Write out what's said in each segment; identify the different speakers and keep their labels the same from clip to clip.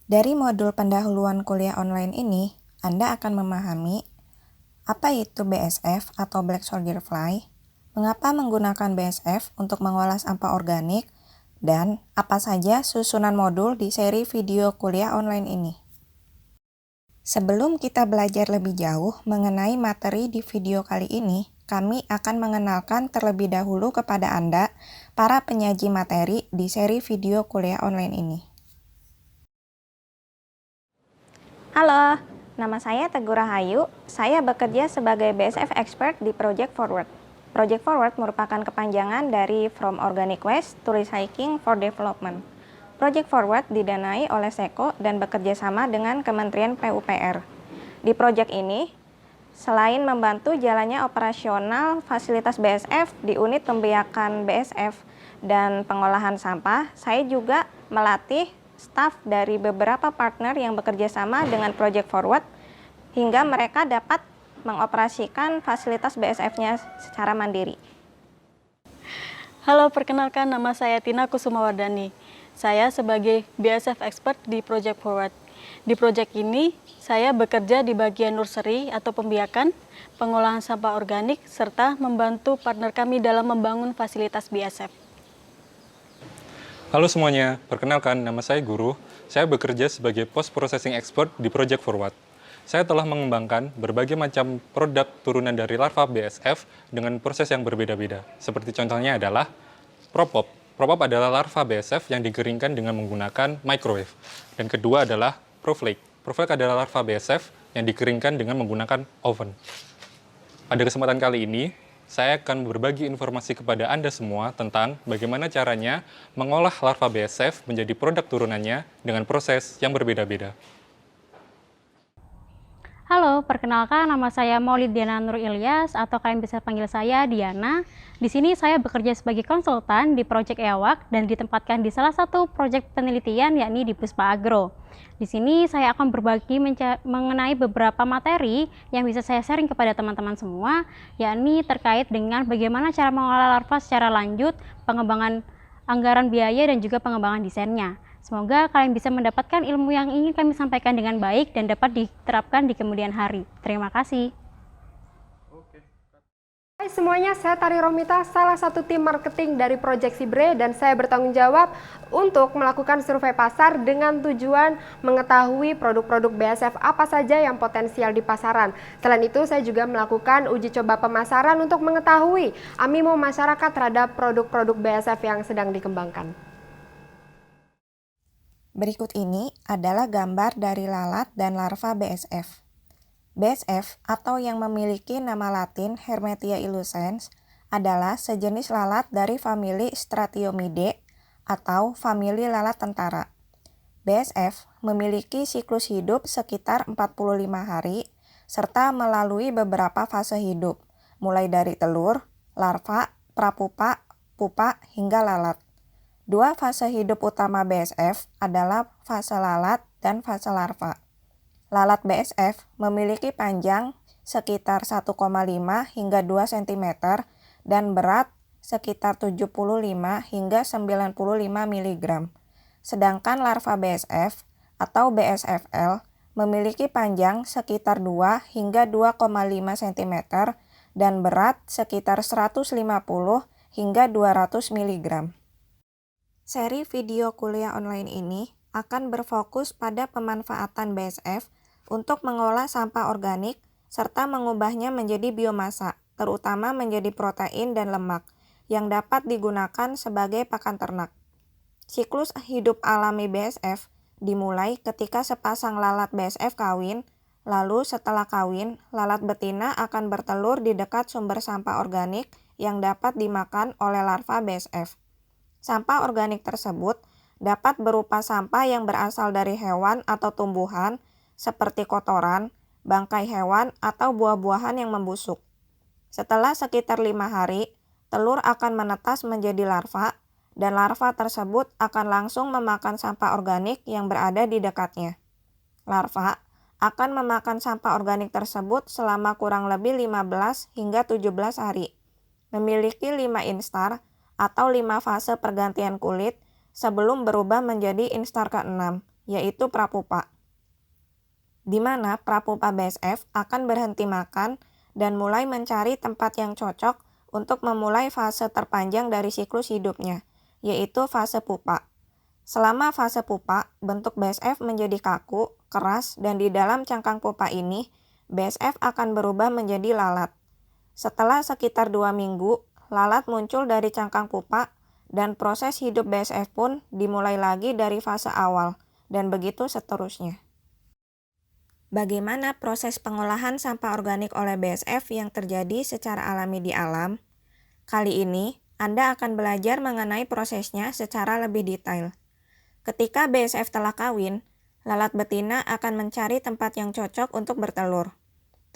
Speaker 1: Dari modul pendahuluan kuliah online ini, Anda akan memahami apa itu BSF atau Black Soldier Fly, mengapa menggunakan BSF untuk mengolah sampah organik, dan apa saja susunan modul di seri video kuliah online ini. Sebelum kita belajar lebih jauh mengenai materi di video kali ini, kami akan mengenalkan terlebih dahulu kepada Anda, para penyaji materi di seri video kuliah online ini.
Speaker 2: Halo, nama saya Teguh Rahayu. Saya bekerja sebagai BSF Expert di Project Forward. Project Forward merupakan kepanjangan dari From Organic Waste to Recycling for Development. Project Forward didanai oleh SEKO dan bekerja sama dengan Kementerian PUPR. Di proyek ini, selain membantu jalannya operasional fasilitas BSF di unit pembiakan BSF dan pengolahan sampah, saya juga melatih staf dari beberapa partner yang bekerja sama dengan Project Forward hingga mereka dapat mengoperasikan fasilitas BSF-nya secara mandiri.
Speaker 3: Halo, perkenalkan nama saya Tina Kusumawardani. Saya sebagai BSF Expert di Project Forward. Di proyek ini, saya bekerja di bagian nursery atau pembiakan, pengolahan sampah organik, serta membantu partner kami dalam membangun fasilitas BSF.
Speaker 4: Halo semuanya, perkenalkan nama saya Guru. Saya bekerja sebagai Post Processing Expert di Project Forward. Saya telah mengembangkan berbagai macam produk turunan dari larva BSF dengan proses yang berbeda-beda. Seperti contohnya adalah Propop. Propop adalah larva BSF yang dikeringkan dengan menggunakan microwave. Dan kedua adalah Proflake. Proflake adalah larva BSF yang dikeringkan dengan menggunakan oven. Pada kesempatan kali ini, saya akan berbagi informasi kepada Anda semua tentang bagaimana caranya mengolah larva BSF menjadi produk turunannya dengan proses yang berbeda-beda.
Speaker 5: Halo, perkenalkan nama saya Maulidiana Nur Ilyas atau kalian bisa panggil saya Diana. Di sini saya bekerja sebagai konsultan di Project EAWAC dan ditempatkan di salah satu proyek penelitian yakni di Puspa Agro. Di sini saya akan berbagi mengenai beberapa materi yang bisa saya sharing kepada teman-teman semua, yakni terkait dengan bagaimana cara mengolah larva secara lanjut, pengembangan anggaran biaya dan juga pengembangan desainnya. Semoga kalian bisa mendapatkan ilmu yang ingin kami sampaikan dengan baik dan dapat diterapkan di kemudian hari. Terima kasih.
Speaker 6: Hai semuanya, saya Tari Romita, salah satu tim marketing dari Project Sibre, dan saya bertanggung jawab untuk melakukan survei pasar dengan tujuan mengetahui produk-produk BSF apa saja yang potensial di pasaran. Selain itu, saya juga melakukan uji coba pemasaran untuk mengetahui animo masyarakat terhadap produk-produk BSF yang sedang dikembangkan.
Speaker 1: Berikut ini adalah gambar dari lalat dan larva BSF. BSF atau yang memiliki nama latin Hermetia illucens adalah sejenis lalat dari famili Stratiomidae atau famili lalat tentara. BSF memiliki siklus hidup sekitar 45 hari serta melalui beberapa fase hidup, mulai dari telur, larva, prapupa, pupa, hingga lalat. Dua fase hidup utama BSF adalah fase lalat dan fase larva. Lalat BSF memiliki panjang sekitar 1,5 hingga 2 cm dan berat sekitar 75 hingga 95 mg. Sedangkan larva BSF atau BSFL memiliki panjang sekitar 2 hingga 2,5 cm dan berat sekitar 150 hingga 200 mg. Seri video kuliah online ini akan berfokus pada pemanfaatan BSF untuk mengolah sampah organik serta mengubahnya menjadi biomasa, terutama menjadi protein dan lemak, yang dapat digunakan sebagai pakan ternak. Siklus hidup alami BSF dimulai ketika sepasang lalat BSF kawin, lalu setelah kawin, lalat betina akan bertelur di dekat sumber sampah organik yang dapat dimakan oleh larva BSF. Sampah organik tersebut dapat berupa sampah yang berasal dari hewan atau tumbuhan, seperti kotoran, bangkai hewan, atau buah-buahan yang membusuk. Setelah sekitar 5 hari, telur akan menetas menjadi larva, dan larva tersebut akan langsung memakan sampah organik yang berada di dekatnya. Larva akan memakan sampah organik tersebut selama kurang lebih 15 hingga 17 hari. Memiliki 5 instar atau 5 fase pergantian kulit sebelum berubah menjadi instar ke-6, yaitu prapupa, di mana prapupa BSF akan berhenti makan dan mulai mencari tempat yang cocok untuk memulai fase terpanjang dari siklus hidupnya, yaitu fase pupa. Selama fase pupa, bentuk BSF menjadi kaku, keras, dan di dalam cangkang pupa ini, BSF akan berubah menjadi lalat. Setelah sekitar 2 minggu, lalat muncul dari cangkang pupa, dan proses hidup BSF pun dimulai lagi dari fase awal, dan begitu seterusnya. Bagaimana proses pengolahan sampah organik oleh BSF yang terjadi secara alami di alam? Kali ini, Anda akan belajar mengenai prosesnya secara lebih detail. Ketika BSF telah kawin, lalat betina akan mencari tempat yang cocok untuk bertelur.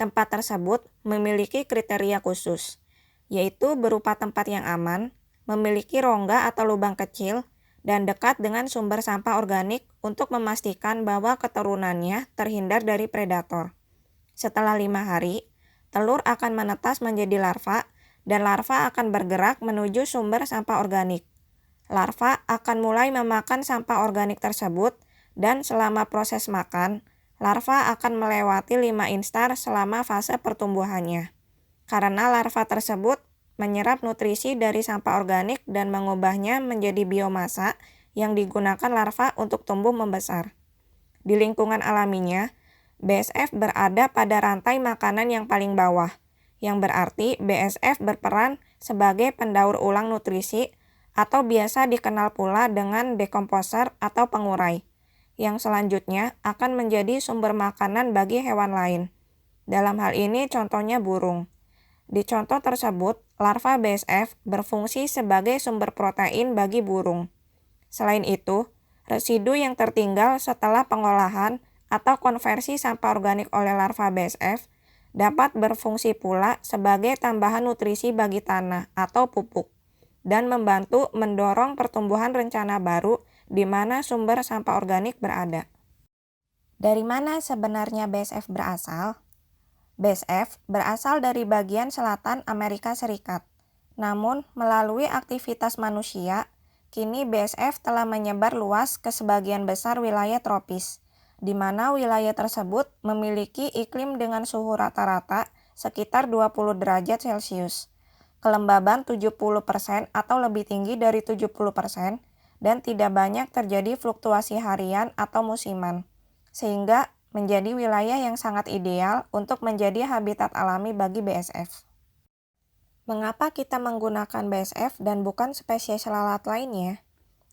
Speaker 1: Tempat tersebut memiliki kriteria khusus, yaitu berupa tempat yang aman, memiliki rongga atau lubang kecil, dan dekat dengan sumber sampah organik untuk memastikan bahwa keturunannya terhindar dari predator. Setelah 5 hari, telur akan menetas menjadi larva, dan larva akan bergerak menuju sumber sampah organik. Larva akan mulai memakan sampah organik tersebut, dan selama proses makan, larva akan melewati 5 instar selama fase pertumbuhannya. Karena larva tersebut menyerap nutrisi dari sampah organik dan mengubahnya menjadi biomasa yang digunakan larva untuk tumbuh membesar. Di lingkungan alaminya, BSF berada pada rantai makanan yang paling bawah, yang berarti BSF berperan sebagai pendaur ulang nutrisi atau biasa dikenal pula dengan dekomposer atau pengurai, yang selanjutnya akan menjadi sumber makanan bagi hewan lain. Dalam hal ini contohnya burung. Di contoh tersebut, larva BSF berfungsi sebagai sumber protein bagi burung. Selain itu, residu yang tertinggal setelah pengolahan atau konversi sampah organik oleh larva BSF dapat berfungsi pula sebagai tambahan nutrisi bagi tanah atau pupuk, dan membantu mendorong pertumbuhan rencana baru di mana sumber sampah organik berada. Dari mana sebenarnya BSF berasal? BSF berasal dari bagian selatan Amerika Serikat. Namun, melalui aktivitas manusia, kini BSF telah menyebar luas ke sebagian besar wilayah tropis, di mana wilayah tersebut memiliki iklim dengan suhu rata-rata sekitar 20 derajat Celcius, kelembaban 70% atau lebih tinggi dari 70%, dan tidak banyak terjadi fluktuasi harian atau musiman, sehingga menjadi wilayah yang sangat ideal untuk menjadi habitat alami bagi BSF. Mengapa kita menggunakan BSF dan bukan spesies lalat lainnya?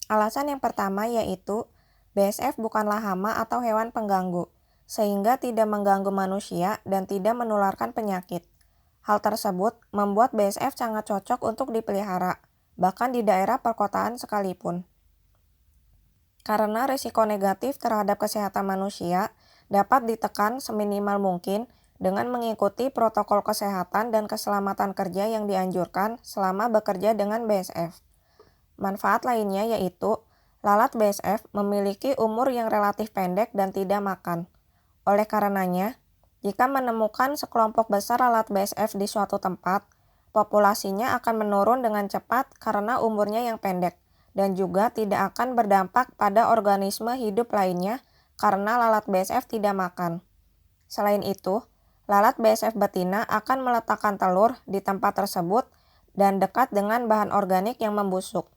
Speaker 1: Alasan yang pertama yaitu BSF bukanlah hama atau hewan pengganggu, sehingga tidak mengganggu manusia dan tidak menularkan penyakit. Hal tersebut membuat BSF sangat cocok untuk dipelihara, bahkan di daerah perkotaan sekalipun. Karena risiko negatif terhadap kesehatan manusia dapat ditekan seminimal mungkin dengan mengikuti protokol kesehatan dan keselamatan kerja yang dianjurkan selama bekerja dengan BSF. Manfaat lainnya yaitu lalat BSF memiliki umur yang relatif pendek dan tidak makan. Oleh karenanya, jika menemukan sekelompok besar lalat BSF di suatu tempat, populasinya akan menurun dengan cepat karena umurnya yang pendek, dan juga tidak akan berdampak pada organisme hidup lainnya karena lalat BSF tidak makan. Selain itu, lalat BSF betina akan meletakkan telur di tempat tersebut dan dekat dengan bahan organik yang membusuk.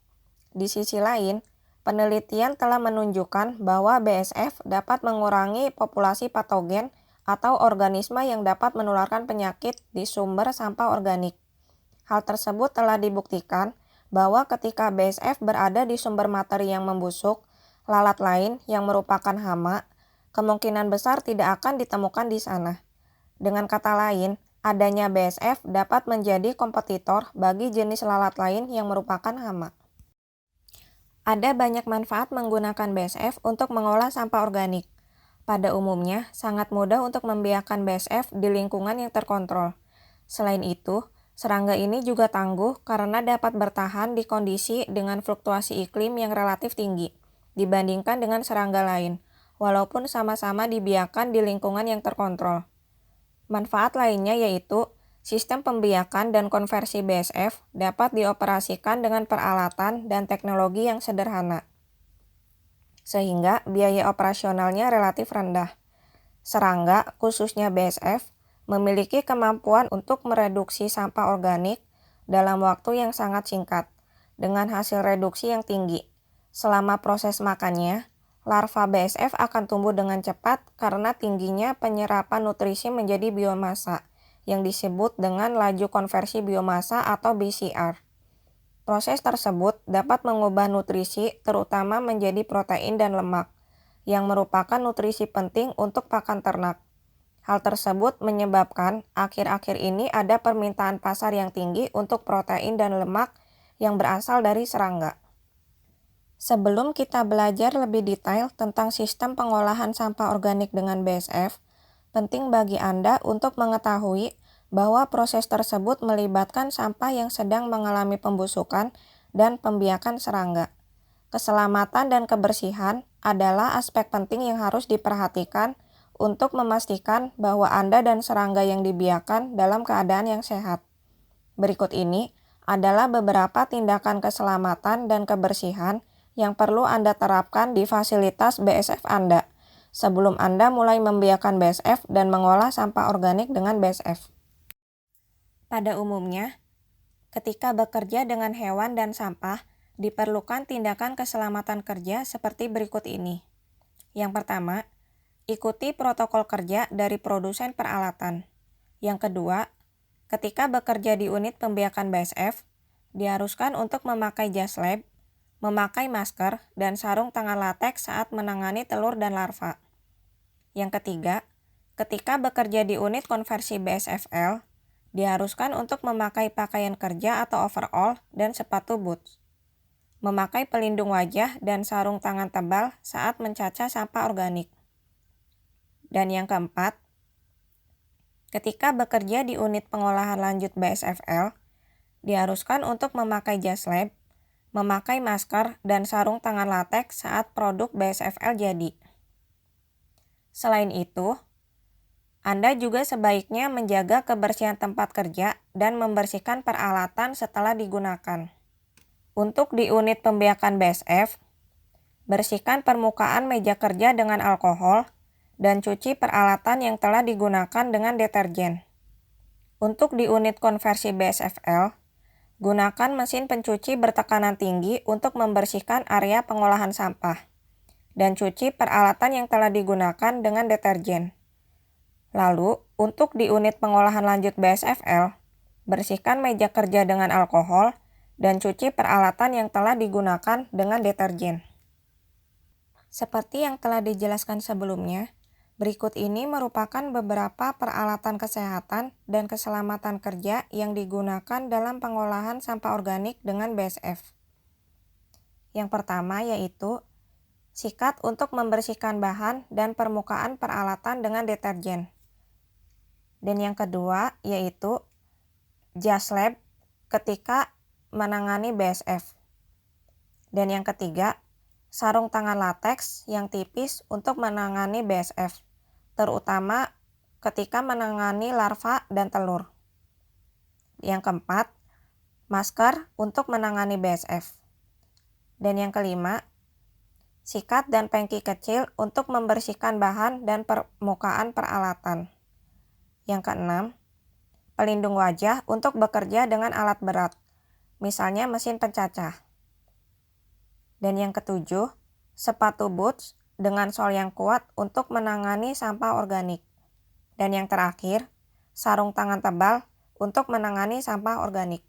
Speaker 1: Di sisi lain, penelitian telah menunjukkan bahwa BSF dapat mengurangi populasi patogen atau organisme yang dapat menularkan penyakit di sumber sampah organik. Hal tersebut telah dibuktikan bahwa ketika BSF berada di sumber materi yang membusuk, lalat lain yang merupakan hama kemungkinan besar tidak akan ditemukan di sana. Dengan kata lain, adanya BSF dapat menjadi kompetitor bagi jenis lalat lain yang merupakan hama. Ada banyak manfaat menggunakan BSF untuk mengolah sampah organik. Pada umumnya, sangat mudah untuk membiarkan BSF di lingkungan yang terkontrol. Selain itu, serangga ini juga tangguh karena dapat bertahan di kondisi dengan fluktuasi iklim yang relatif tinggi dibandingkan dengan serangga lain, walaupun sama-sama dibiarkan di lingkungan yang terkontrol. Manfaat lainnya yaitu sistem pembiakan dan konversi BSF dapat dioperasikan dengan peralatan dan teknologi yang sederhana. sehingga biaya operasionalnya relatif rendah. Serangga, khususnya BSF, memiliki kemampuan untuk mereduksi sampah organik dalam waktu yang sangat singkat, dengan hasil reduksi yang tinggi. Selama proses makannya, larva BSF akan tumbuh dengan cepat karena tingginya penyerapan nutrisi menjadi biomasa, yang disebut dengan laju konversi biomasa atau BCR. Proses tersebut dapat mengubah nutrisi terutama menjadi protein dan lemak, yang merupakan nutrisi penting untuk pakan ternak. Hal tersebut menyebabkan akhir-akhir ini ada permintaan pasar yang tinggi untuk protein dan lemak yang berasal dari serangga. Sebelum kita belajar lebih detail tentang sistem pengolahan sampah organik dengan BSF, penting bagi Anda untuk mengetahui bahwa proses tersebut melibatkan sampah yang sedang mengalami pembusukan dan pembiakan serangga. Keselamatan dan kebersihan adalah aspek penting yang harus diperhatikan untuk memastikan bahwa Anda dan serangga yang dibiarkan dalam keadaan yang sehat. Berikut ini adalah beberapa tindakan keselamatan dan kebersihan yang perlu Anda terapkan di fasilitas BSF Anda sebelum Anda mulai membiarkan BSF dan mengolah sampah organik dengan BSF. Pada umumnya, ketika bekerja dengan hewan dan sampah, diperlukan tindakan keselamatan kerja seperti berikut ini. Yang pertama, ikuti protokol kerja dari produsen peralatan. Yang kedua, ketika bekerja di unit pembiakan BSF, diharuskan untuk memakai jas lab, memakai masker, dan sarung tangan latex saat menangani telur dan larva. Yang ketiga, ketika bekerja di unit konversi BSFL, diharuskan untuk memakai pakaian kerja atau overall dan sepatu boots. Memakai pelindung wajah dan sarung tangan tebal saat mencacah sampah organik. Dan yang keempat, ketika bekerja di unit pengolahan lanjut BSFL, diharuskan untuk memakai jas lab, memakai masker dan sarung tangan latex saat produk BSFL jadi. Selain itu, Anda juga sebaiknya menjaga kebersihan tempat kerja dan membersihkan peralatan setelah digunakan. Untuk di unit pembiakan BSF, bersihkan permukaan meja kerja dengan alkohol dan cuci peralatan yang telah digunakan dengan deterjen. Untuk di unit konversi BSFL, gunakan mesin pencuci bertekanan tinggi untuk membersihkan area pengolahan sampah, dan cuci peralatan yang telah digunakan dengan deterjen. Lalu, untuk di unit pengolahan lanjut BSFL, bersihkan meja kerja dengan alkohol dan cuci peralatan yang telah digunakan dengan deterjen. Seperti yang telah dijelaskan sebelumnya, berikut ini merupakan beberapa peralatan kesehatan dan keselamatan kerja yang digunakan dalam pengolahan sampah organik dengan BSF. Yang pertama yaitu sikat untuk membersihkan bahan dan permukaan peralatan dengan deterjen. Dan yang kedua yaitu jas lab ketika menangani BSF. Dan yang ketiga, sarung tangan latex yang tipis untuk menangani BSF, terutama ketika menangani larva dan telur. Yang keempat, masker untuk menangani BSF. Dan yang kelima, sikat dan pengki kecil untuk membersihkan bahan dan permukaan peralatan. Yang keenam, pelindung wajah untuk bekerja dengan alat berat, misalnya mesin pencacah. Dan yang ketujuh, sepatu boots dengan sol yang kuat untuk menangani sampah organik. Dan yang terakhir, sarung tangan tebal untuk menangani sampah organik.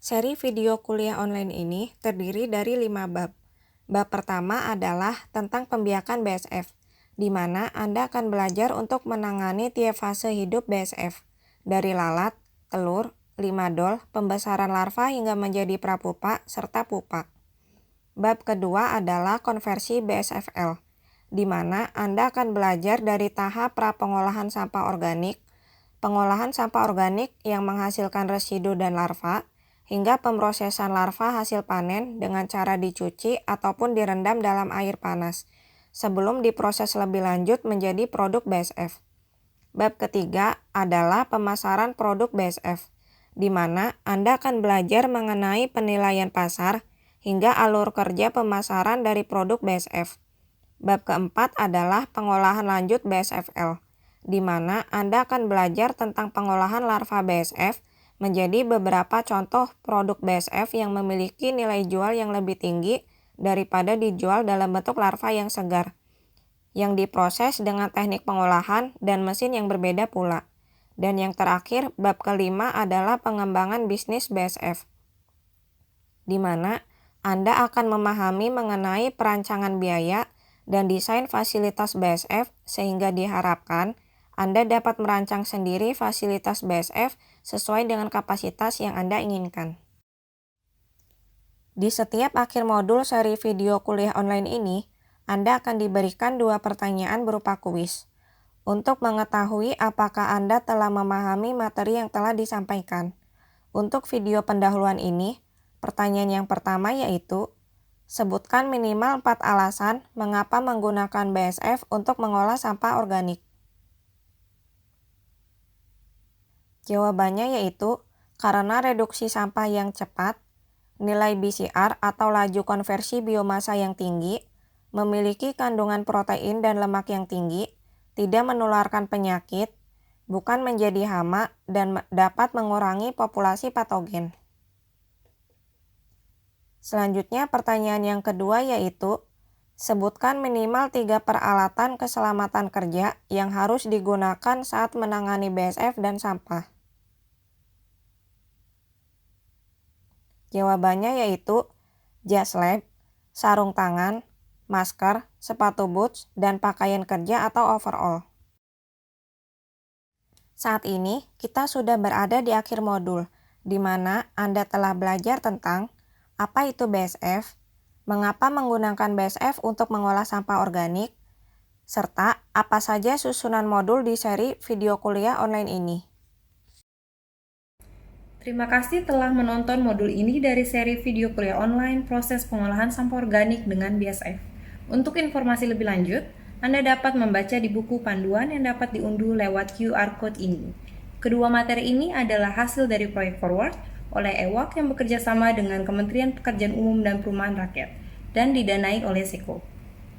Speaker 1: Seri video kuliah online ini terdiri dari 5 bab. Bab pertama adalah tentang pembiakan BSF, di mana Anda akan belajar untuk menangani tiap fase hidup BSF, dari lalat, telur, limadol, pembesaran larva hingga menjadi prapupa, serta pupa. Bab kedua adalah konversi BSFL, di mana Anda akan belajar dari tahap pra-pengolahan sampah organik, pengolahan sampah organik yang menghasilkan residu dan larva, hingga pemrosesan larva hasil panen dengan cara dicuci ataupun direndam dalam air panas, sebelum diproses lebih lanjut menjadi produk BSF. Bab ketiga adalah pemasaran produk BSF, di mana Anda akan belajar mengenai penilaian pasar hingga alur kerja pemasaran dari produk BASF. Bab keempat adalah pengolahan lanjut BASFL, di mana Anda akan belajar tentang pengolahan larva BASF menjadi beberapa contoh produk BASF yang memiliki nilai jual yang lebih tinggi daripada dijual dalam bentuk larva yang segar, yang diproses dengan teknik pengolahan dan mesin yang berbeda pula. Dan yang terakhir, bab kelima adalah pengembangan bisnis BASF, di mana Anda akan memahami mengenai perancangan biaya dan desain fasilitas BASF sehingga diharapkan Anda dapat merancang sendiri fasilitas BASF sesuai dengan kapasitas yang Anda inginkan. Di setiap akhir modul seri video kuliah online ini, Anda akan diberikan 2 pertanyaan berupa kuis untuk mengetahui apakah Anda telah memahami materi yang telah disampaikan. Untuk video pendahuluan ini, pertanyaan yang pertama yaitu, sebutkan minimal 4 alasan mengapa menggunakan BASF untuk mengolah sampah organik. Jawabannya yaitu, karena reduksi sampah yang cepat, nilai BCR atau laju konversi biomasa yang tinggi, memiliki kandungan protein dan lemak yang tinggi, tidak menularkan penyakit, bukan menjadi hama, dan dapat mengurangi populasi patogen. Selanjutnya pertanyaan yang kedua yaitu, sebutkan minimal 3 peralatan keselamatan kerja yang harus digunakan saat menangani BASF dan sampah. Jawabannya yaitu, jas lab, sarung tangan, masker, sepatu boots, dan pakaian kerja atau overall. Saat ini, kita sudah berada di akhir modul, di mana Anda telah belajar tentang apa itu BASF, mengapa menggunakan BASF untuk mengolah sampah organik, serta apa saja susunan modul di seri video kuliah online ini.
Speaker 7: Terima kasih telah menonton modul ini dari seri video kuliah online proses pengolahan sampah organik dengan BASF. Untuk informasi lebih lanjut, Anda dapat membaca di buku panduan yang dapat diunduh lewat QR Code ini. Kedua materi ini adalah hasil dari proyek Forward oleh EWAK yang bekerja sama dengan Kementerian Pekerjaan Umum dan Perumahan Rakyat dan didanai oleh SEKO.